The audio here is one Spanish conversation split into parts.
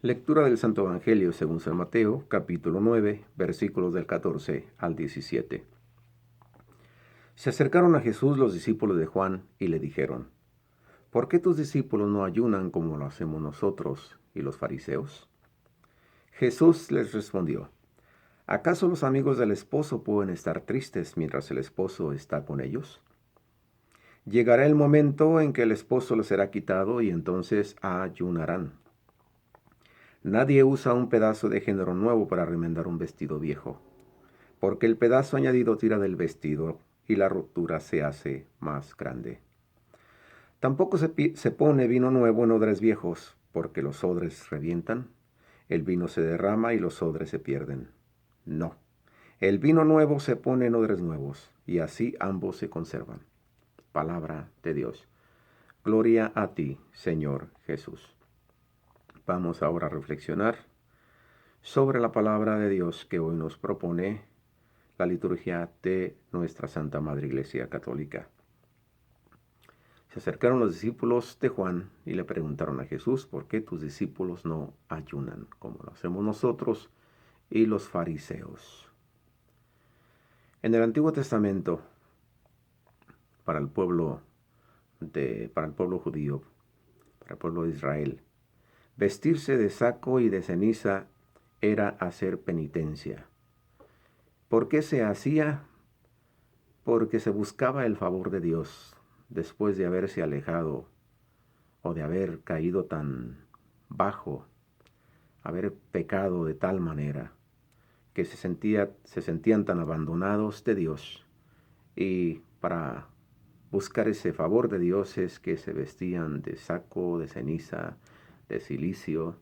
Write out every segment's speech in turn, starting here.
Lectura del Santo Evangelio según San Mateo, capítulo 9, versículos del 14 al 17. Se acercaron a Jesús los discípulos de Juan y le dijeron: ¿Por qué tus discípulos no ayunan como lo hacemos nosotros y los fariseos? Jesús les respondió: ¿Acaso los amigos del esposo pueden estar tristes mientras el esposo está con ellos? Llegará el momento en que el esposo les será quitado y entonces ayunarán. Nadie usa un pedazo de género nuevo para remendar un vestido viejo, porque el pedazo añadido tira del vestido y la ruptura se hace más grande. Tampoco se pone vino nuevo en odres viejos, porque los odres revientan, el vino se derrama y los odres se pierden. No, el vino nuevo se pone en odres nuevos, y así ambos se conservan. Palabra de Dios. Gloria a ti, Señor Jesús. Vamos ahora a reflexionar sobre la palabra de Dios que hoy nos propone la liturgia de nuestra Santa Madre Iglesia Católica. Se acercaron los discípulos de Juan y le preguntaron a Jesús: ¿por qué tus discípulos no ayunan como lo hacemos nosotros y los fariseos? En el Antiguo Testamento, para el pueblo judío, para el pueblo de Israel, vestirse de saco y de ceniza era hacer penitencia. ¿Por qué se hacía? Porque se buscaba el favor de Dios después de haberse alejado o de haber caído tan bajo, haber pecado de tal manera que se sentían tan abandonados de Dios. Y para buscar ese favor de Dios es que se vestían de saco, de ceniza, de cilicio.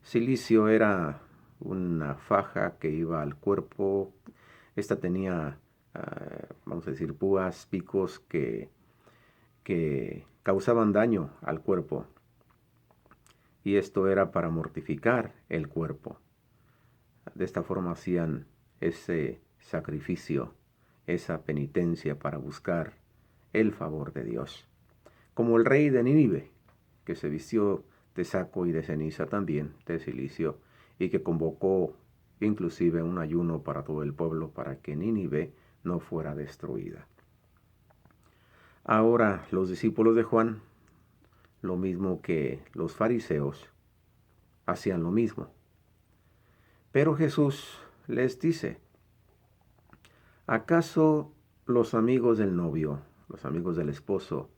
Cilicio era una faja que iba al cuerpo. Esta tenía, vamos a decir, púas, picos que causaban daño al cuerpo. Y esto era para mortificar el cuerpo. De esta forma hacían ese sacrificio, esa penitencia para buscar el favor de Dios. Como el rey de Nínive, que se vistió de saco y de ceniza también, de cilicio, y que convocó inclusive un ayuno para todo el pueblo para que Nínive no fuera destruida. Ahora los discípulos de Juan, lo mismo que los fariseos, hacían lo mismo. Pero Jesús les dice: ¿acaso los amigos del novio, los amigos del esposo,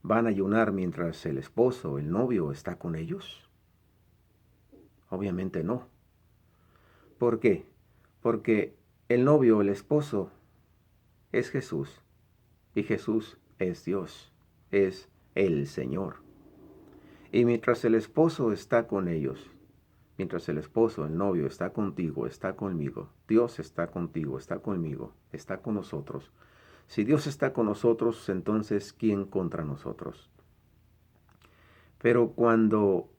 van a ayunar mientras el esposo, el novio, está con ellos? Obviamente no. ¿Por qué? Porque el novio, el esposo, es Jesús, y Jesús es Dios, es el Señor. Y mientras el esposo está con ellos, mientras el esposo, el novio, está contigo, está conmigo, Dios está contigo, está conmigo, está con nosotros. Si Dios está con nosotros, entonces ¿quién contra nosotros? Pero cuando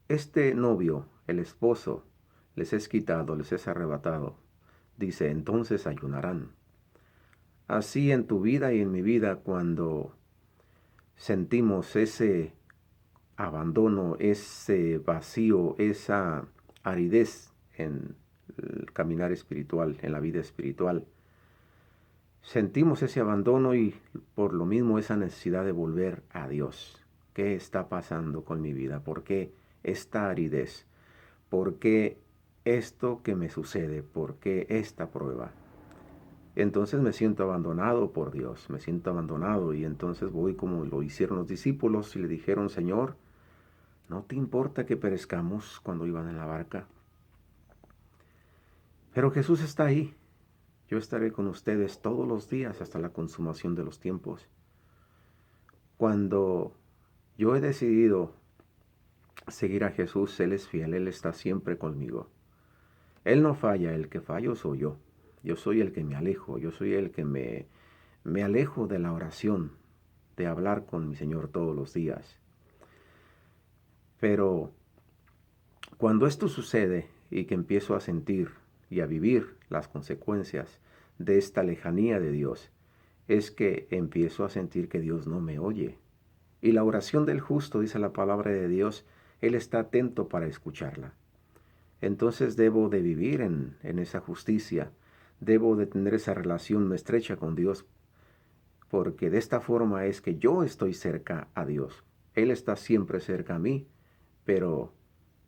este novio, el esposo, les es quitado, les es arrebatado, dice, entonces ayunarán. Así en tu vida y en mi vida, cuando sentimos ese abandono, ese vacío, esa aridez en el caminar espiritual, en la vida espiritual, sentimos ese abandono y por lo mismo esa necesidad de volver a Dios. ¿Qué está pasando con mi vida? ¿Por qué esta aridez? ¿Por qué esto que me sucede? ¿Por qué esta prueba? Entonces me siento abandonado por Dios, me siento abandonado y entonces voy como lo hicieron los discípulos y le dijeron: Señor, ¿no te importa que perezcamos cuando iban en la barca? Pero Jesús está ahí. Yo estaré con ustedes todos los días hasta la consumación de los tiempos. Cuando yo he decidido seguir a Jesús, Él es fiel, Él está siempre conmigo. Él no falla, el que fallo soy yo. Yo soy el que me alejo, yo soy el que me alejo de la oración, de hablar con mi Señor todos los días. Pero cuando esto sucede y que empiezo a sentir y a vivir las consecuencias de esta lejanía de Dios, es que empiezo a sentir que Dios no me oye. Y la oración del justo, dice la palabra de Dios, Él está atento para escucharla. Entonces debo de vivir en esa justicia, debo de tener esa relación estrecha con Dios, porque de esta forma es que yo estoy cerca a Dios. Él está siempre cerca a mí, pero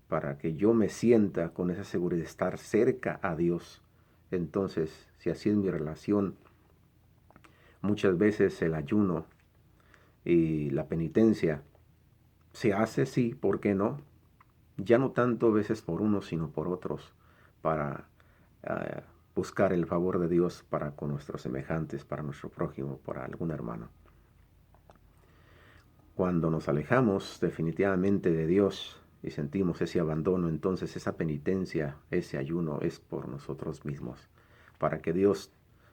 para que yo me sienta con esa seguridad de estar cerca a Dios, entonces, si así es mi relación, muchas veces el ayuno y la penitencia se hace, sí, ¿por qué no? Ya no tanto a veces por unos, sino por otros, para eh, buscar el favor de Dios para con nuestros semejantes, para nuestro prójimo, para algún hermano. Cuando nos alejamos definitivamente de Dios y sentimos ese abandono, entonces esa penitencia, ese ayuno es por nosotros mismos, para que Dios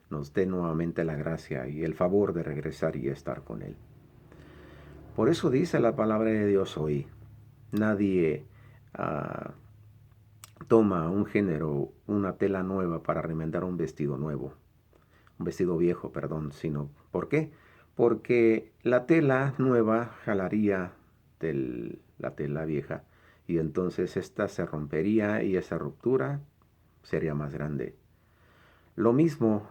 nos dé nuevamente la gracia y el favor de regresar y estar con Él. Por eso dice la palabra de Dios hoy, nadie toma un género, una tela nueva para remendar un vestido nuevo, un vestido viejo, perdón, sino, ¿por qué? Porque la tela nueva jalaría de la tela vieja y entonces esta se rompería y esa ruptura sería más grande. Lo mismo,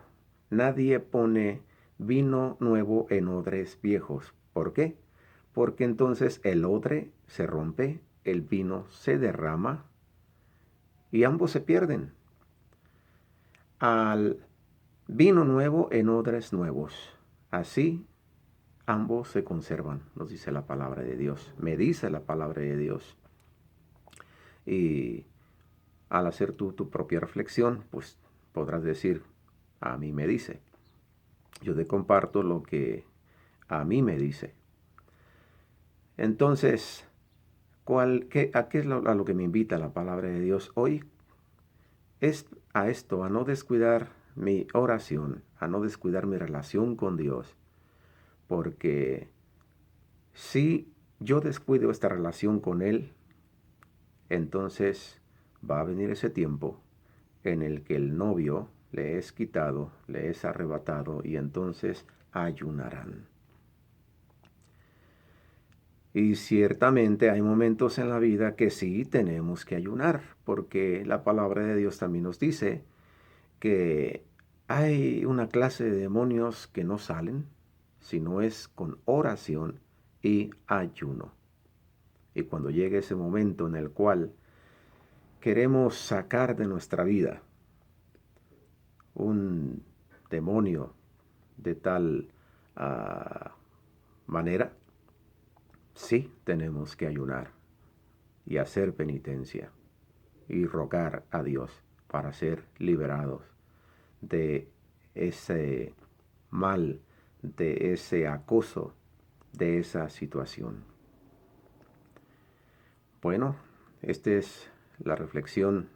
nadie pone vino nuevo en odres viejos. ¿Por qué? Porque entonces el odre se rompe, el vino se derrama y ambos se pierden. Al vino nuevo en odres nuevos. Así ambos se conservan, nos dice la palabra de Dios. Me dice la palabra de Dios. Y al hacer tú tu propia reflexión, pues podrás decir, a mí me dice. Yo te comparto lo que a mí me dice. Entonces, ¿a qué es a lo que me invita la palabra de Dios hoy? Es a esto, a no descuidar mi oración, a no descuidar mi relación con Dios. Porque si yo descuido esta relación con Él, entonces va a venir ese tiempo en el que el novio le es quitado, le es arrebatado y entonces ayunarán. Y ciertamente hay momentos en la vida que sí tenemos que ayunar, porque la palabra de Dios también nos dice que hay una clase de demonios que no salen si no es con oración y ayuno. Y cuando llegue ese momento en el cual queremos sacar de nuestra vida un demonio de tal manera, sí tenemos que ayunar y hacer penitencia y rogar a Dios para ser liberados de ese mal, de ese acoso, de esa situación. Bueno, esta es la reflexión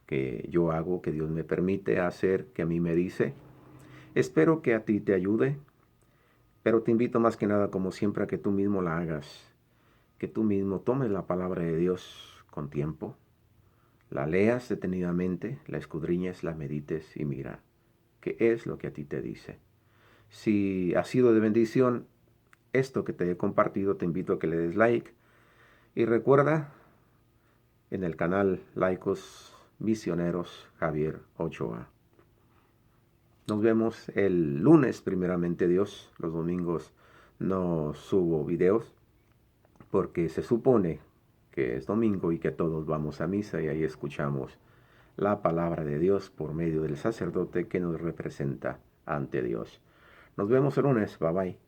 que yo hago, que Dios me permite hacer, que a mí me dice. Espero que a ti te ayude, pero te invito más que nada, como siempre, a que tú mismo la hagas, que tú mismo tomes la palabra de Dios con tiempo, la leas detenidamente, la escudriñes, la medites y mira qué es lo que a ti te dice. Si ha sido de bendición esto que te he compartido, te invito a que le des like y recuerda en el canal Laicos Misioneros Javier Ochoa. Nos vemos el lunes, primeramente Dios. Los domingos no subo videos porque se supone que es domingo y que todos vamos a misa y ahí escuchamos la palabra de Dios por medio del sacerdote que nos representa ante Dios. Nos vemos el lunes. Bye bye.